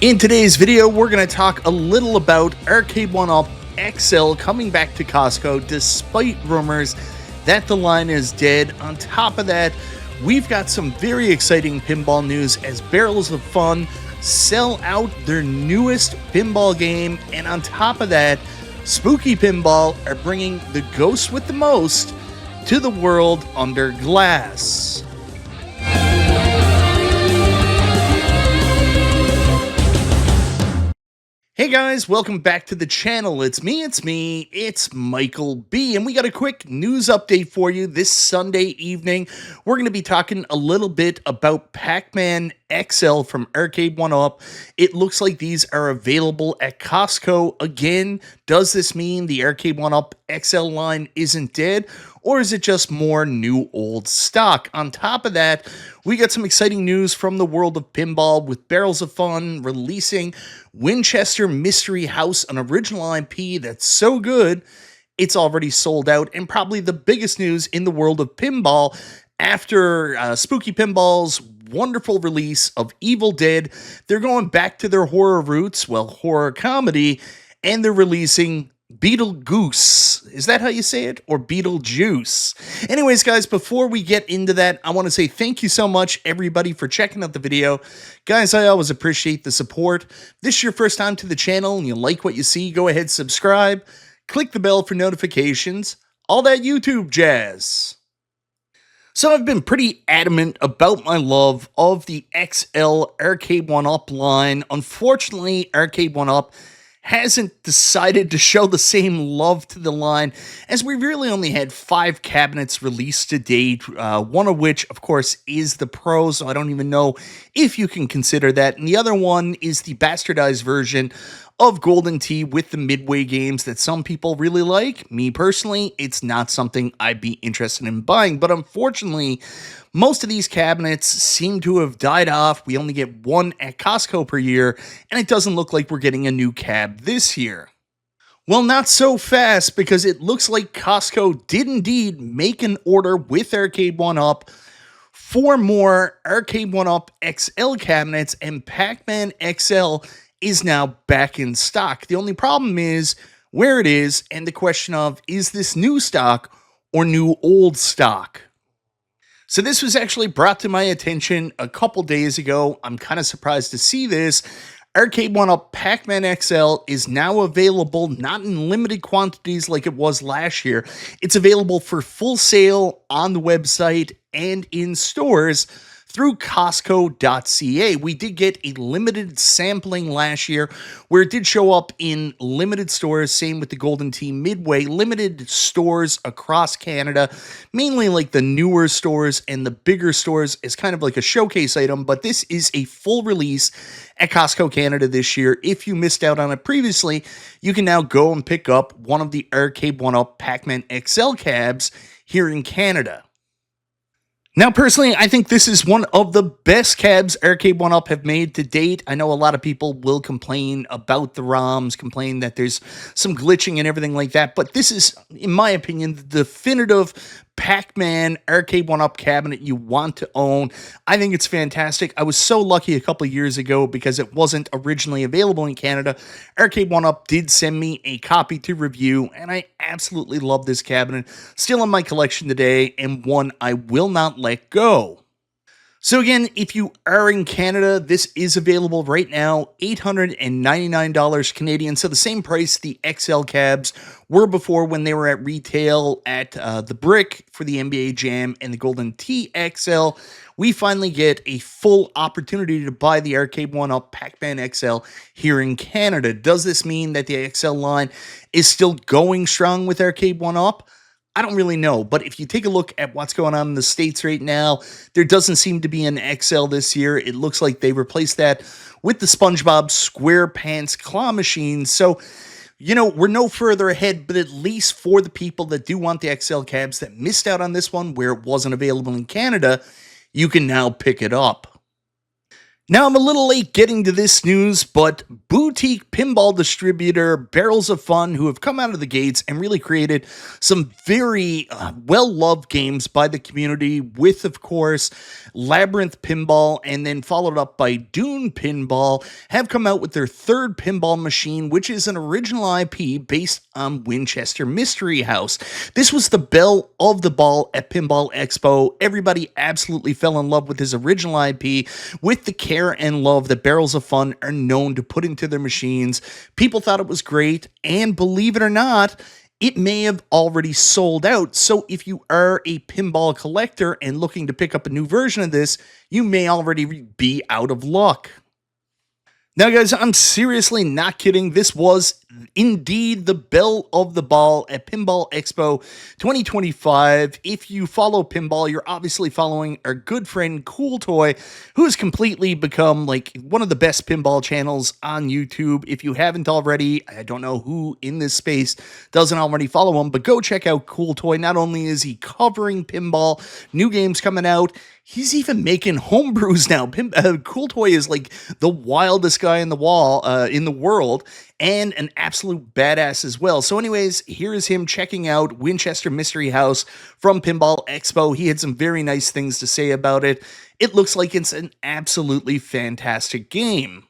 In today's video, we're going to talk a little about Arcade1Up XL coming back to Costco despite rumors that the line is dead. On top of that, we've got some very exciting pinball news as Barrels of Fun sell out their newest pinball game, and on top of that, Spooky Pinball are bringing the Ghost with the Most to the world under glass. Hey guys, welcome back to the channel. It's Michael B, and we got a quick news update for you this Sunday evening. We're going to be talking a little bit about Pac-Man XL from Arcade1Up. It looks like these are available at Costco again. Does this mean the Arcade1Up XL line isn't dead? Or is it just more new old stock? On top of that, we got some exciting news from the world of pinball with Barrels of Fun releasing Winchester Mystery House, an original IP that's so good, it's already sold out. And probably the biggest news in the world of pinball after Spooky Pinball's wonderful release of Evil Dead, they're going back to their horror roots, well, horror comedy, and they're releasing Beetlejuice. Is that how you say it? Or Beetlejuice? Anyways, guys, before we get into that, I want to say thank you so much, everybody, for checking out the video. Guys, I always appreciate the support. If this is your first time to the channel and you like what you see, go ahead, subscribe, click the bell for notifications, all that YouTube jazz. So I've been pretty adamant about my love of the XL Arcade1Up line. Unfortunately, Arcade1Up hasn't decided to show the same love to the line, as we really only had 5 cabinets released to date, one of which, of course, is the Pro, so I don't even know if you can consider that, and the other one is the bastardized version of Golden Tee with the Midway games that some people really like. Me personally, it's not something I'd be interested in buying, but unfortunately, most of these cabinets seem to have died off. We only get one at Costco per year, and it doesn't look like we're getting a new cab this year. Well, not so fast, because it looks like Costco did indeed make an order with Arcade1Up for more Arcade1Up XL cabinets, and Pac-Man XL is now back in stock. The only problem is where it is, and the question of, is this new stock or new old stock? So this was actually brought to my attention a couple days ago. I'm kind of surprised to see this. Arcade1Up Pac-Man XL is now available, not in limited quantities like it was last year. It's available for full sale on the website and in stores through Costco.ca. We did get a limited sampling last year where it did show up in limited stores, same with the Golden Tee Midway, limited stores across Canada, mainly like the newer stores and the bigger stores is kind of like a showcase item, but this is a full release at Costco Canada this year. If you missed out on it previously, you can now go and pick up one of the Arcade1Up Pac-Man XL cabs here in Canada. Now, personally, I think this is one of the best cabs Arcade1Up have made to date. I know a lot of people will complain about the ROMs, complain that there's some glitching and everything like that, but this is, in my opinion, the definitive Pac-Man Arcade1Up cabinet you want to own. I think it's fantastic. I was so lucky a couple years ago because it wasn't originally available in Canada. Arcade1Up did send me a copy to review, and I absolutely love this cabinet. Still in my collection today, and one I will not let go. So again, if you are in Canada, this is available right now, $899 Canadian. So the same price the XL cabs were before when they were at retail at the Brick for the NBA Jam and the Golden Tee XL. We finally get a full opportunity to buy the Arcade1Up Pac-Man XL here in Canada. Does this mean that the XL line is still going strong with Arcade1Up? I don't really know, but if you take a look at what's going on in the States right now, there doesn't seem to be an XL this year. It looks like they replaced that with the SpongeBob SquarePants claw machine. So, you know, we're no further ahead, but at least for the people that do want the XL cabs that missed out on this one where it wasn't available in Canada, you can now pick it up. Now, I'm a little late getting to this news, but boutique pinball distributor Barrels of Fun, who have come out of the gates and really created some very well loved games by the community, with, of course, Labyrinth Pinball and then followed up by Dune Pinball, have come out with their third pinball machine, which is an original IP based on Winchester Mystery House. This was the belle of the ball at Pinball Expo. Everybody absolutely fell in love with his original IP, with the care and love that Barrels of Fun are known to put into their machines. People thought it was great, and believe it or not, it may have already sold out. So if you are a pinball collector and looking to pick up a new version of this, you may already be out of luck. Now, guys, I'm seriously not kidding. This was indeed the belle of the ball at Pinball Expo 2025. If you follow pinball, you're obviously following our good friend Cool Toy, who has completely become like one of the best pinball channels on YouTube. If you haven't already, I don't know who in this space doesn't already follow him, but go check out Cool Toy. Not only is he covering pinball, new games coming out, he's even making homebrews now. Cool Toy is like the wildest guy in the world, and an absolute badass as well. So anyways, here is him checking out Winchester Mystery House from Pinball Expo. He had some very nice things to say about it. It looks like it's an absolutely fantastic game.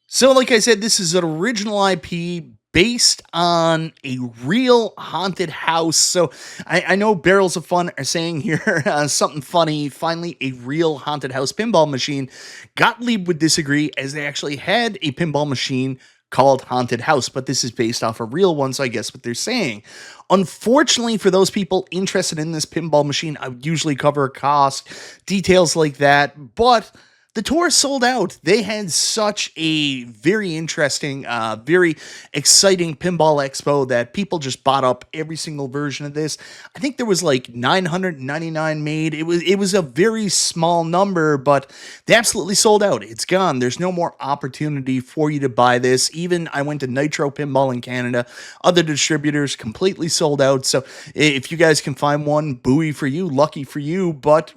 So like I said, this is an original IP based on a real haunted house. So I know Barrels of Fun are saying here something funny. Finally, a real haunted house pinball machine. Gottlieb would disagree, as they actually had a pinball machine called Haunted House, but this is based off a real one, so I guess what they're saying. Unfortunately, for those people interested in this pinball machine, I would usually cover cost, details like that, but the tour sold out. They had such a very interesting, very exciting pinball expo that people just bought up every single version of this. I think there was like 999 made. It was a very small number, but they absolutely sold out. It's gone. There's no more opportunity for you to buy this. Even I went to Nitro Pinball in Canada. Other distributors completely sold out. So if you guys can find one, buoy for you, lucky for you, but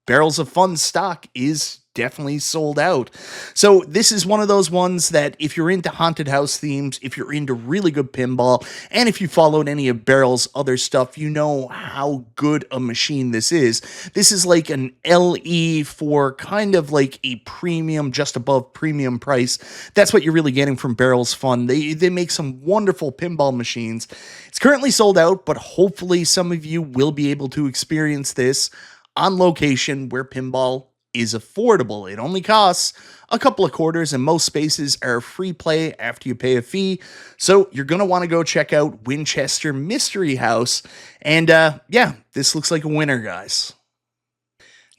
Barrels of Fun stock is definitely sold out. So this is one of those ones that if you're into haunted house themes, if you're into really good pinball, and if you followed any of Barrel's other stuff, you know how good a machine this is. This is like an LE for kind of like a premium, just above premium price. That's what you're really getting from Barrel's Fun. They make some wonderful pinball machines. It's currently sold out, but hopefully some of you will be able to experience this on location where pinball is affordable. It only costs a couple of quarters, and most spaces are free play after you pay a fee. So you're going to want to go check out Winchester Mystery House. And yeah, this looks like a winner, guys.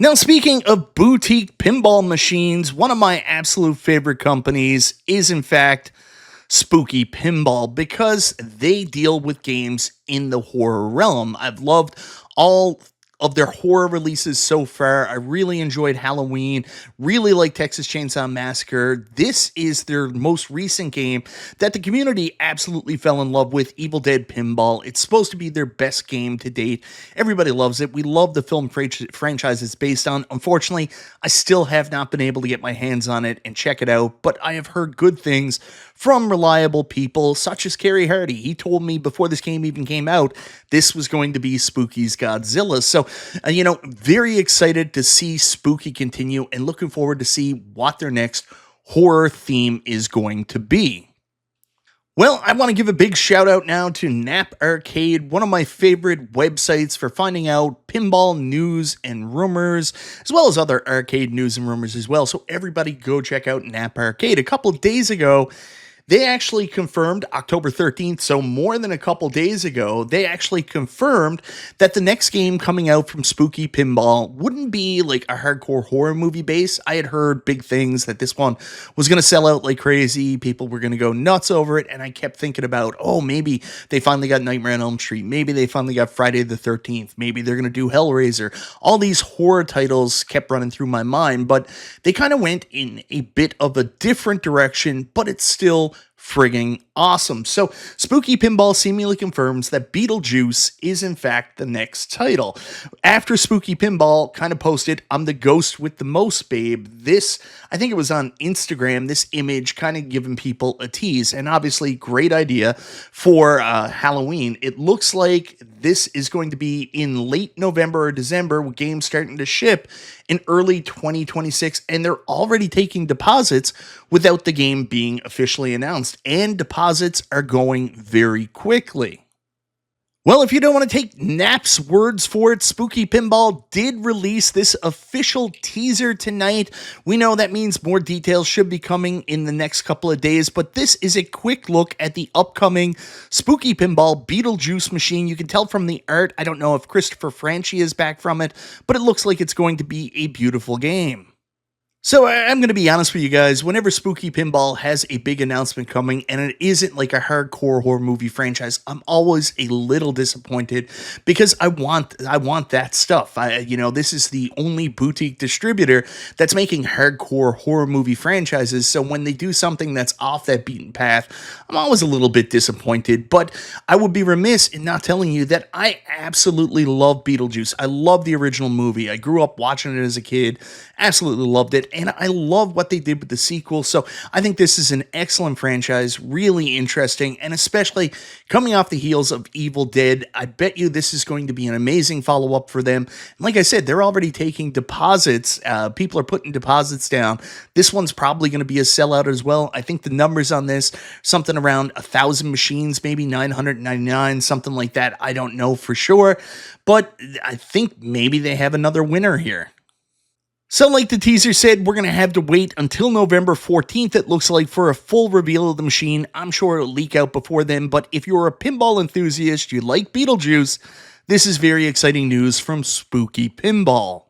Now, speaking of boutique pinball machines, one of my absolute favorite companies is, in fact, Spooky Pinball, because they deal with games in the horror realm. I've loved all of their horror releases so far. I really enjoyed Halloween, really like Texas Chainsaw Massacre. This is their most recent game that the community absolutely fell in love with, Evil Dead Pinball. It's supposed to be their best game to date. Everybody loves it. We love the film franchise it's based on. Unfortunately, I still have not been able to get my hands on it and check it out, but I have heard good things from reliable people such as Kerry Hardy. He told me before this game even came out, this was going to be Spooky's Godzilla. So, very excited to see Spooky continue and looking forward to see what their next horror theme is going to be. Well, I want to give a big shout out now to Nap Arcade, one of my favorite websites for finding out pinball news and rumors, as well as other arcade news and rumors as well. So everybody go check out Nap Arcade. A couple of days ago, they actually confirmed October 13th, so more than a couple days ago, they actually confirmed that the next game coming out from Spooky Pinball wouldn't be like a hardcore horror movie base. I had heard big things that this one was going to sell out like crazy. People were going to go nuts over it, and I kept thinking about, oh, maybe they finally got Nightmare on Elm Street. Maybe they finally got Friday the 13th. Maybe they're going to do Hellraiser. All these horror titles kept running through my mind, but they kind of went in a bit of a different direction, but it's still frigging awesome. So Spooky Pinball seemingly confirms that Beetlejuice is in fact the next title. After Spooky Pinball kind of posted, "I'm the ghost with the most, babe," this, I think it was on Instagram, this image kind of giving people a tease, and obviously great idea for Halloween. It looks like this is going to be in late November or December, with games starting to ship in early 2026, and they're already taking deposits without the game being officially announced, and deposits are going very quickly. Well, if you don't want to take Nap's words for it, Spooky Pinball did release this official teaser tonight. We know that means more details should be coming in the next couple of days, but this is a quick look at the upcoming Spooky Pinball Beetlejuice machine. You can tell from the art, I don't know if Christopher Franchi is back from it, but it looks like it's going to be a beautiful game. So I'm going to be honest with you guys, whenever Spooky Pinball has a big announcement coming and it isn't like a hardcore horror movie franchise, I'm always a little disappointed because I want that stuff. This is the only boutique distributor that's making hardcore horror movie franchises, so when they do something that's off that beaten path, I'm always a little bit disappointed, but I would be remiss in not telling you that I absolutely love Beetlejuice. I love the original movie. I grew up watching it as a kid, absolutely loved it. And I love what they did with the sequel, so I think this is an excellent franchise, really interesting, and especially coming off the heels of Evil Dead, I bet you this is going to be an amazing follow-up for them. And like I said, they're already taking deposits. People are putting deposits down. This one's probably going to be a sellout as well. I think the numbers on this, something around 1,000 machines, maybe 999, something like that. I don't know for sure, but I think maybe they have another winner here. So like the teaser said, we're going to have to wait until November 14th, it looks like, for a full reveal of the machine. I'm sure it'll leak out before then, but if you're a pinball enthusiast, you like Beetlejuice, this is very exciting news from Spooky Pinball.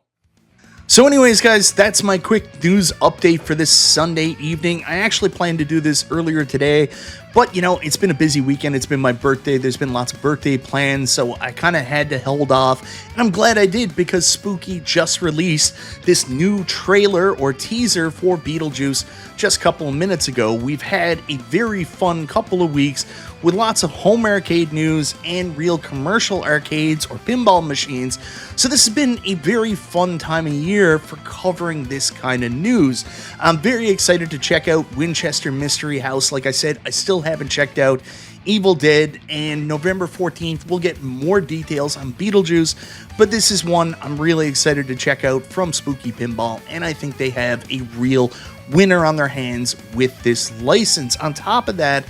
So anyways, guys, that's my quick news update for this Sunday evening. I actually planned to do this earlier today, but, it's been a busy weekend. It's been my birthday. There's been lots of birthday plans, so I kind of had to hold off, and I'm glad I did because Spooky just released this new trailer or teaser for Beetlejuice just a couple of minutes ago. We've had a very fun couple of weeks with lots of home arcade news and real commercial arcades or pinball machines, so this has been a very fun time of year for covering this kind of news. I'm very excited to check out Winchester Mystery House. Like I said, I still haven't checked out Evil Dead, and November 14th we'll get more details on Beetlejuice, but this is one I'm really excited to check out from Spooky Pinball, and I think they have a real winner on their hands with this license. On top of that,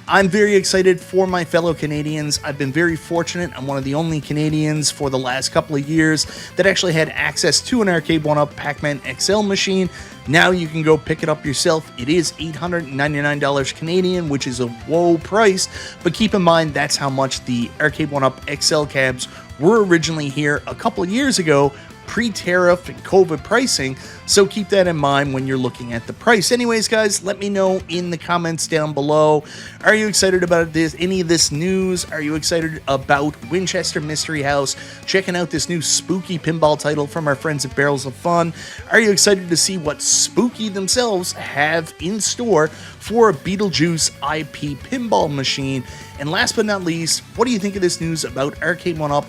I'm very excited for my fellow Canadians. I've been very fortunate. I'm one of the only Canadians for the last couple of years that actually had access to an Arcade1Up Pac-Man XL machine. Now you can go pick it up yourself. It is $899 Canadian, which is a whoa price, but keep in mind that's how much the Arcade1Up XL cabs were originally here a couple of years ago, pre-tariff and COVID pricing, so keep that in mind when you're looking at the price. Anyways, guys, let me know in the comments down below. Are you excited about any of this news? Are you excited about Winchester Mystery House? Checking out this new Spooky Pinball title from our friends at Barrels of Fun? Are you excited to see what Spooky themselves have in store for a Beetlejuice IP pinball machine? And last but not least, what do you think of this news about Arcade1Up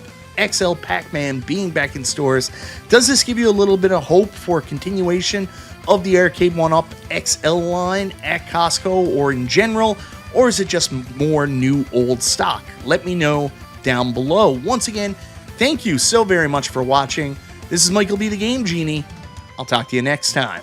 XL Pac-Man being back in stores? Does this give you a little bit of hope for continuation of the Arcade1Up XL line at Costco or in general, or is it just more new old stock? Let me know down below. Once again, thank you so very much for watching. This is Michael B. the Game Genie. I'll talk to you next time.